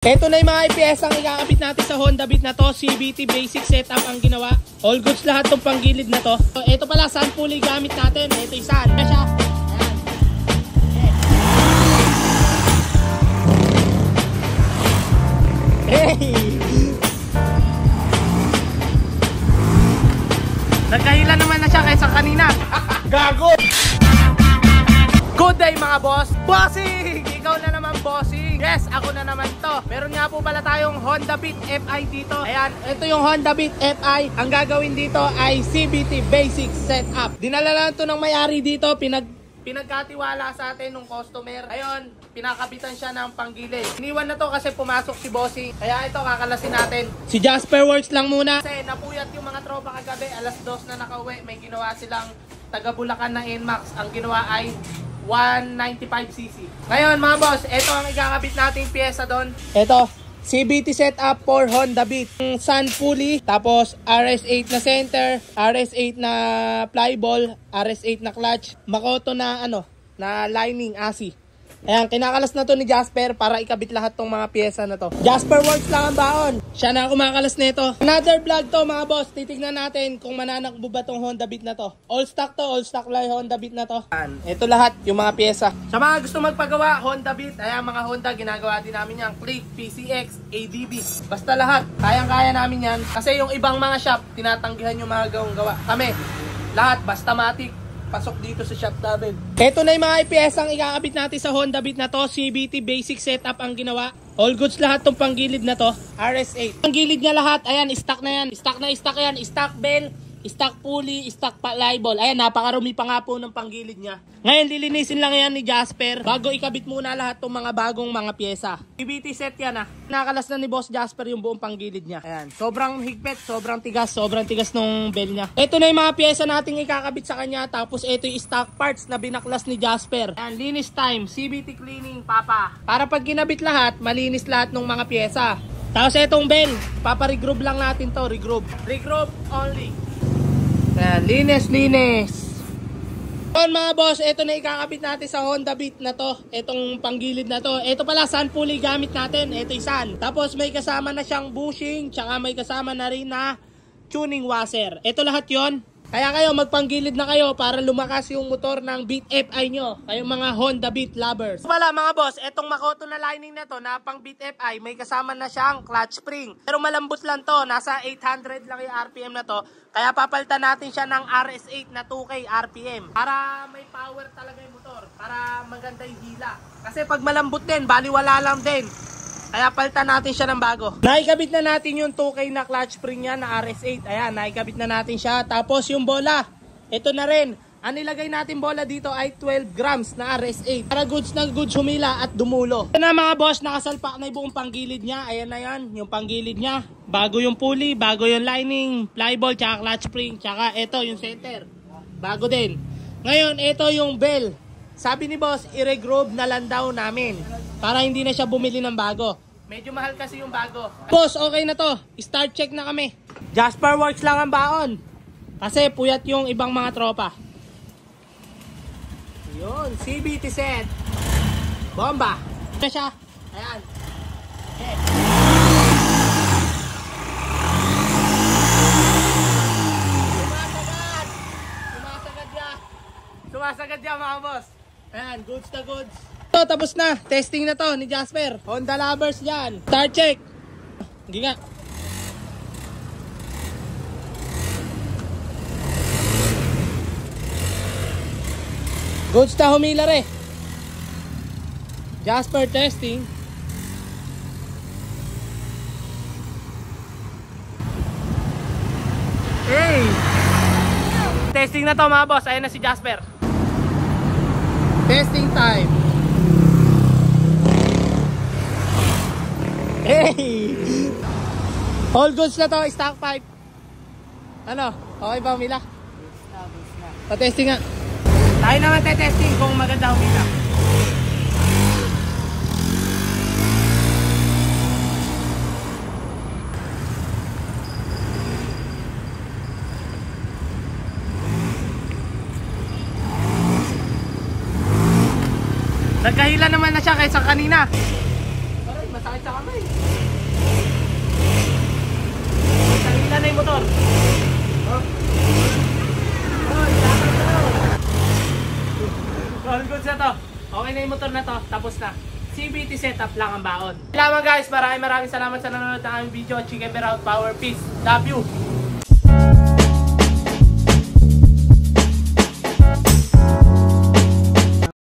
Ito na yung mga ipiyesang ikakabit natin sa Honda Beat na to. CVT basic setup ang ginawa. All goods lahat tong panggilid na to. So, ito pala, saan pulley gamit natin. Ito yung saan. Ayan siya. Ayan. Hey! Nagkahila naman na siya kaysa kanina. Gago! Good day mga boss! Bossing! Ikaw na naman bossing! Yes, ako na naman to. Meron nga po pala tayong Honda Beat FI dito. Ayan, ito yung Honda Beat FI. Ang gagawin dito ay CVT basic setup. Dinala lang to ng may-ari dito. Pinagkatiwala sa atin ng customer. Ayun, pinakabitan siya ng panggilid. Iniwan na to kasi pumasok si bossing. Kaya ito, kakalasin natin. Si Jasper Works lang muna. Kasi napuyat yung mga tropa kagabi. Alas 2 na nakauwi. May ginawa silang taga Bulacan na NMAX. Ang ginawa ay 195cc. Ngayon mga boss, ito ang ikakabit nating pyesa doon. Ito, CVT setup for Honda Beat. Sun pulley, tapos RS8 na center, RS8 na flyball, RS8 na clutch, Makoto na na lining ASI. Ayan, kinakalas na to ni Jasper para ikabit lahat tong mga pyesa na to. Jasper Works lang ang baon. Siya na kumakalas nito. Another vlog to mga boss. Titignan natin kung mananakbo ba tong Honda Beat na to. All stock to, all stock lang Honda Beat na to. Ayan, ito lahat yung mga pyesa. Sa mga gusto magpagawa, Honda Beat. Ayan mga Honda, ginagawa din namin yan. Click, PCX, ADB. Basta lahat, kayang-kaya namin yan. Kasi yung ibang mga shop, tinatanggihan yung mga gawang gawa. Kami, lahat, basta matik. Pasok dito sa shop namin. Ito na yung mga ipiyesang ikakabit natin sa Honda Beat na to. CVT basic setup ang ginawa. All goods lahat tong panggilid na to. RS8. Ang gilid niya lahat. Ayan, stock na yan. Stock na stock yan. Stock bell, stock pulley, stock flyball. Ayan, napakarumi pa nga po ng panggilid niya. Ngayon, lilinisin lang yan ni Jasper bago ikabit muna lahat tong mga bagong mga pyesa. CVT set yan Nakalas na ni Boss Jasper yung buong panggilid niya. Ayan, sobrang higpit, sobrang tigas nung bell niya. Ito na yung mga pyesa nating ikakabit sa kanya. Tapos ito yung stock parts na binaklas ni Jasper. Ayan, linis time, CVT cleaning, papa. Para pag kinabit lahat, malinis lahat ng mga pyesa. Tapos itong bell, papa-regroove lang natin to, regroove. Regroove only. Ayan, linis. Yun mga boss, ito na ikakabit natin sa Honda Beat na to. Itong panggilid na to. Ito pala, sun pulley gamit natin. Ito yung sun. Tapos may kasama na siyang bushing. Tsaka may kasama na rin na tuning washer. Ito lahat yon. Kaya kayo, magpanggilid na kayo para lumakas yung motor ng Beat FI nyo. Kayong mga Honda Beat lovers. Wala mga boss, etong Makoto na lining na to na pang Beat FI, may kasama na siyang clutch spring. Pero malambot lang to, nasa 800 lang yung RPM na to. Kaya papalitan natin siya ng RS8 na 2K RPM. Para may power talaga yung motor. Para maganda yung hila. Kasi pag malambot din, baliwala lang din. Kaya palitan natin siya ng bago. Naikabit na natin yung 2K na clutch spring niya na RS8. Ayan, naikabit na natin siya. Tapos yung bola, ito na rin. Ang nilagay natin bola dito ay 12 grams na RS8. Para goods na goods humila at dumulo. Ito na mga boss, nakasalpak na yung buong panggilid niya. Ayan na yan, yung panggilid niya. Bago yung pulley, bago yung lining, flyball, tsaka clutch spring. Tsaka ito yung center. Bago din. Ngayon, ito yung bell. Sabi ni boss, i-regroove na lang daw namin. Para hindi na siya bumili ng bago. Medyo mahal kasi yung bago. Boss, okay na to. Start check na kami. Jasper Works lang ang baon. Kasi puyat yung ibang mga tropa. Yun, CVT set. Bomba. Na siya. Ayan. Okay. Sumasagad yan mga boss. Ayan, goods na goods. So, tapos na. Testing na to ni Jasper. Honda lovers dyan. Start check. Hindi nga. Goods na humila re. Jasper testing. Hey! Testing na to mga boss. Ayan na si Jasper. Testing time. Hey! All goods na to, stock pipe. Ano? Okay ba humila? Pa-testing nga. Tayo naman testing kung maganda humila. Nagkahila naman na siya kaysa kanina. Aray, masakit sa kamay. na yung motor. All good sa to. Okay na yung motor na to. Tapos na. CVT setup lang ang baon. Salamat guys. Maraming salamat sa nanonood ng aming video. Chicken Bear out. Power. Peace. Love you.